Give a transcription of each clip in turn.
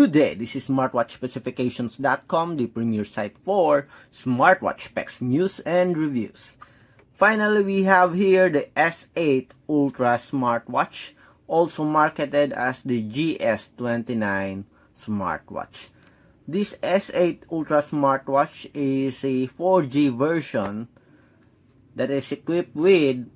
Good day, this is smartwatchspecifications.com, the premier site for smartwatch specs, news, and reviews. Finally, we have here the S8 Ultra smartwatch, also marketed as the GS29 smartwatch. This S8 Ultra smartwatch is a 4G version that is equipped with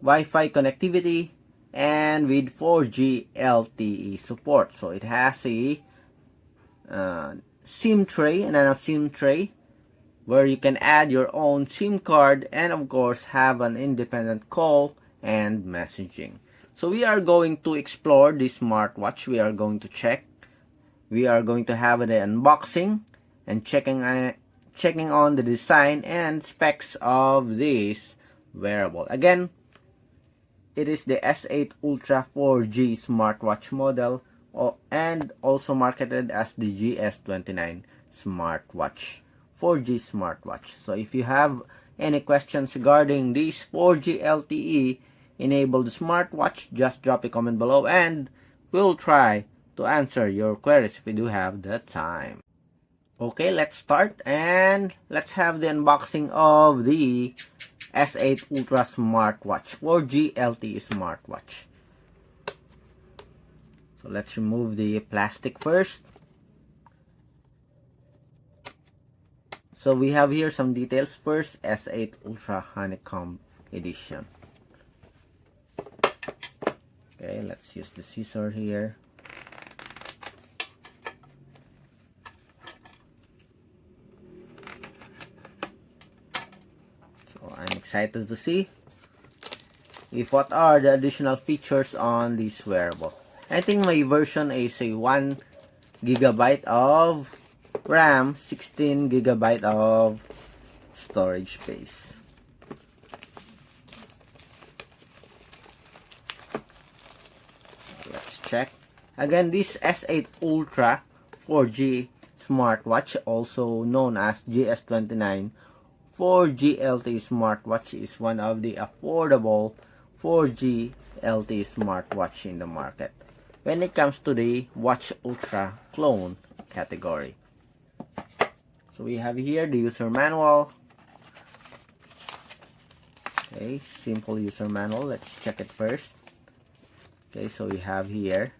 Wi-Fi connectivity and with 4G LTE support. So it has a SIM tray, a SIM tray, where you can add your own SIM card and of course have an independent call and messaging. So we are going to explore this smartwatch. We are going to check. We are going to have an unboxing and checking on the design and specs of this wearable. Again, it is the S8 Ultra 4G smartwatch model and also marketed as the GS29 smartwatch, 4G smartwatch. So if you have any questions regarding this 4G LTE enabled smartwatch, just drop a comment below and we'll try to answer your queries if we do have the time. Okay, let's start and let's have the unboxing of the S8 Ultra smartwatch, 4G LTE smartwatch. So let's remove the plastic first. So we have here some details. First, S8 Ultra Honeycomb Edition. Okay, let's use the scissor here. I'm excited to see what are the additional features on this wearable. I think my version is a 1 GB of RAM, 16 GB of storage space. Let's check. Again, this S8 Ultra 4G smartwatch, also known as GS29 4G LTE smartwatch, is one of the affordable 4G LTE smartwatch in the market when it comes to the Watch Ultra clone category. So we have here the user manual. Okay, simple user manual. Let's check it first. Okay, so we have here.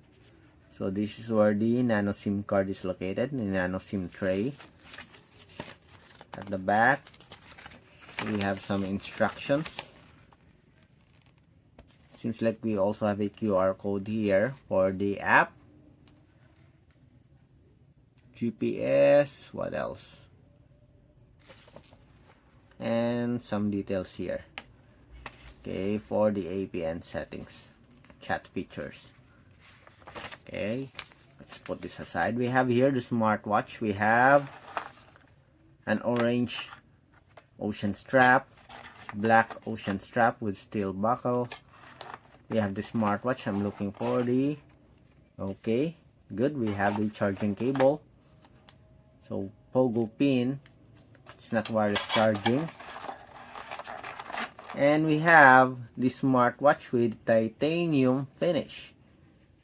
So this is where the nano SIM card is located, the nano SIM tray. At the back, we have some instructions. Seems like we also have a QR code here for the app. GPS, what else? And some details here. Okay, for the APN settings, chat features. Okay, let's put this aside. We have here the smartwatch. We have an orange ocean strap, black ocean strap with steel buckle. We have the smartwatch. I'm looking for the, okay, good. We have the charging cable. So pogo pin, it's not wireless charging. And we have the smartwatch with titanium finish.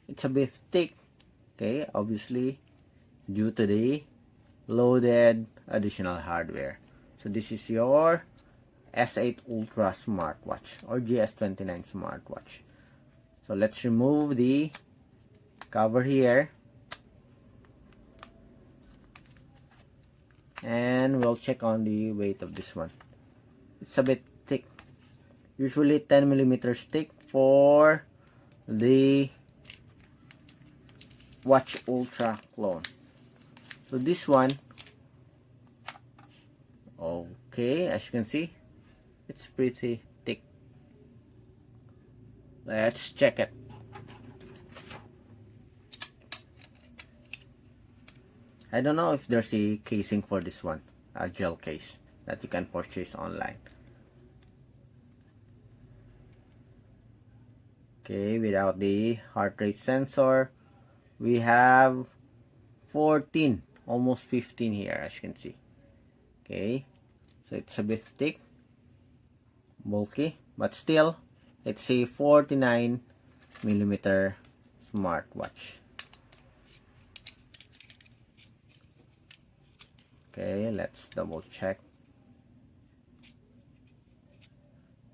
It's a bit thick, okay, obviously due to the loaded additional hardware. So this is your S8 Ultra smartwatch or GS29 smartwatch. So let's remove the cover here and we'll check on the weight of this one. It's a bit thick, usually 10mm thick for the Watch Ultra clone. So this one, okay, as you can see, it's pretty thick. Let's check it. I don't know if there's a casing for this one, a gel case that you can purchase online. Okay, without the heart rate sensor, we have 14, almost 15 here, as you can see. Okay, so it's a bit thick, bulky, but still it's a 49mm smartwatch. Okay, let's double check.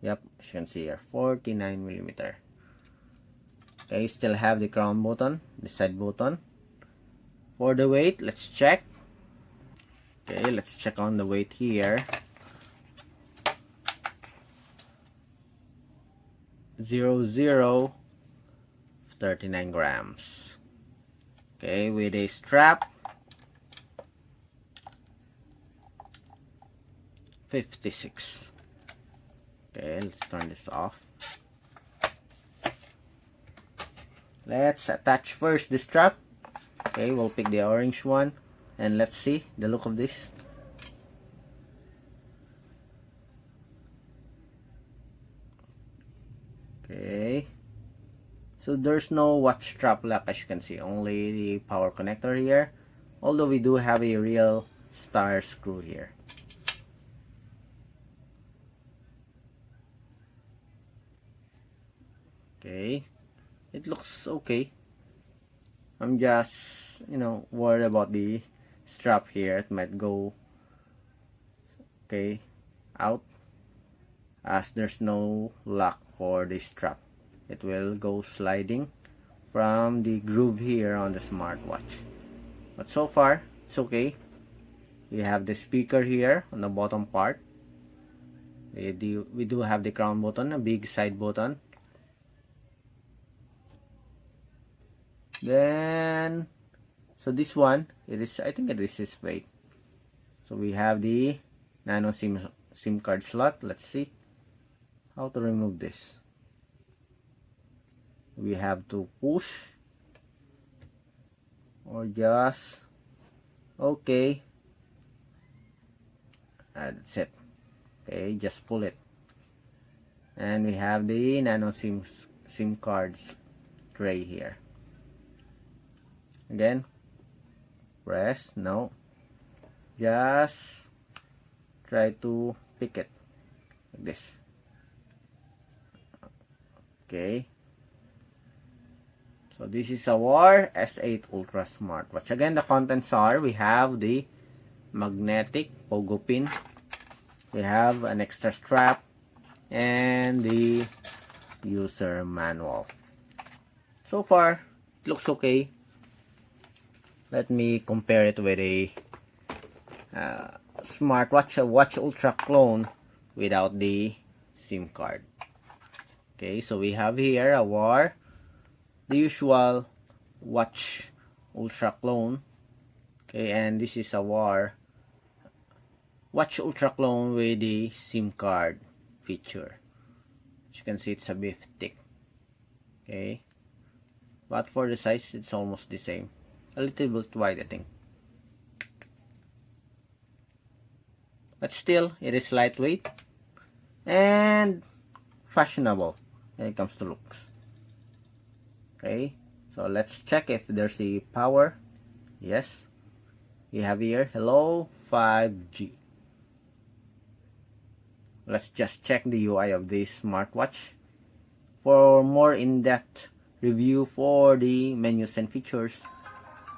Yep, as you can see here, 49mm. Okay, still have the crown button, the side button. For the weight, let's check. Okay, let's check on the weight here. 39 grams. Okay, with a strap, 56. Okay, let's turn this off. Let's attach first the strap. Okay, we'll pick the orange one and let's see the look of this. Okay, so there's no watch strap lock, as you can see, only the power connector here, although we do have a real star screw here. Okay, it looks okay. I'm just, worried about the strap here. It might go, okay, out, as there's no lock for the strap. It will go sliding from the groove here on the smartwatch. But so far, it's okay. We have the speaker here on the bottom part. We do have the crown button, a big side button. Then, so this one, I think it is fake. So we have the nano SIM card slot. Let's see how to remove this. We have to push or just, okay, that's it. Okay, just pull it, and we have the nano SIM cards tray here. Again, press, no, just try to pick it like this. Okay, so this is our S8 Ultra smartwatch. Again, the contents are, we have the magnetic pogo pin, we have an extra strap, and the user manual. So far, it looks okay. Let me compare it with a smartwatch, a Watch Ultra clone without the SIM card. Okay, so we have here the usual Watch Ultra clone. Okay, and this is our Watch Ultra clone with the SIM card feature. As you can see, it's a bit thick. Okay, but for the size, it's almost the same. A little bit wide, I think. But still, it is lightweight and fashionable when it comes to looks. Okay, so let's check if there's a power. Yes, we have here, hello 5G. Let's just check the UI of this smartwatch. For more in-depth review for the menus and features,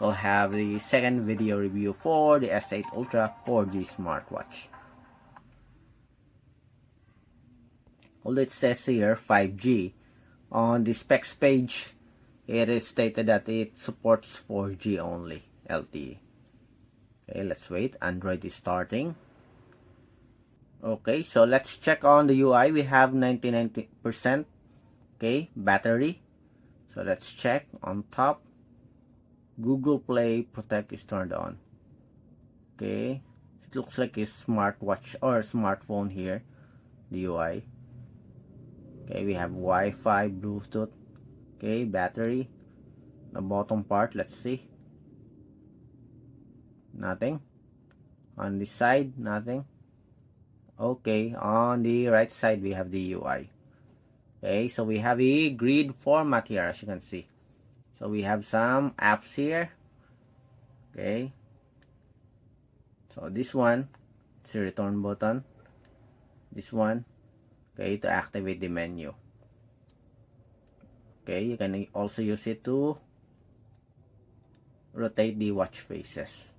we'll have the second video review for the S8 Ultra 4G smartwatch. Although it says here 5G, on the specs page, it is stated that it supports 4G only, LTE. Okay, let's wait. Android is starting. Okay, so let's check on the UI. We have 99%. Okay, battery. So let's check on top. Google Play Protect is turned on. Okay, it looks like a smartwatch or a smartphone here, the UI. Okay, we have Wi-Fi, Bluetooth. Okay, battery. The bottom part, let's see. Nothing. On this side, nothing. Okay, on the right side, we have the UI. Okay, so we have a grid format here, as you can see. So we have some apps here. Okay, so this one, it's a return button. This one, okay, to activate the menu. Okay, you can also use it to rotate the watch faces.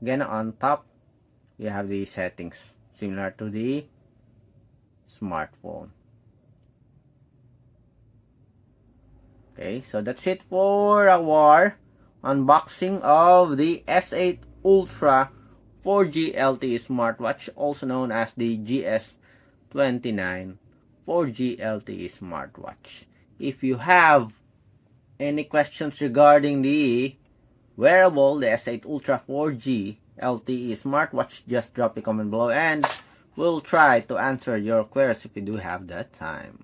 Again, on top, you have the settings similar to the smartphone. Okay, so that's it for our unboxing of the S8 Ultra 4G LTE smartwatch, also known as the GS29 4G LTE smartwatch. If you have any questions regarding the wearable, the S8 Ultra 4G LTE smartwatch, just drop a comment below and we'll try to answer your queries if you do have that time.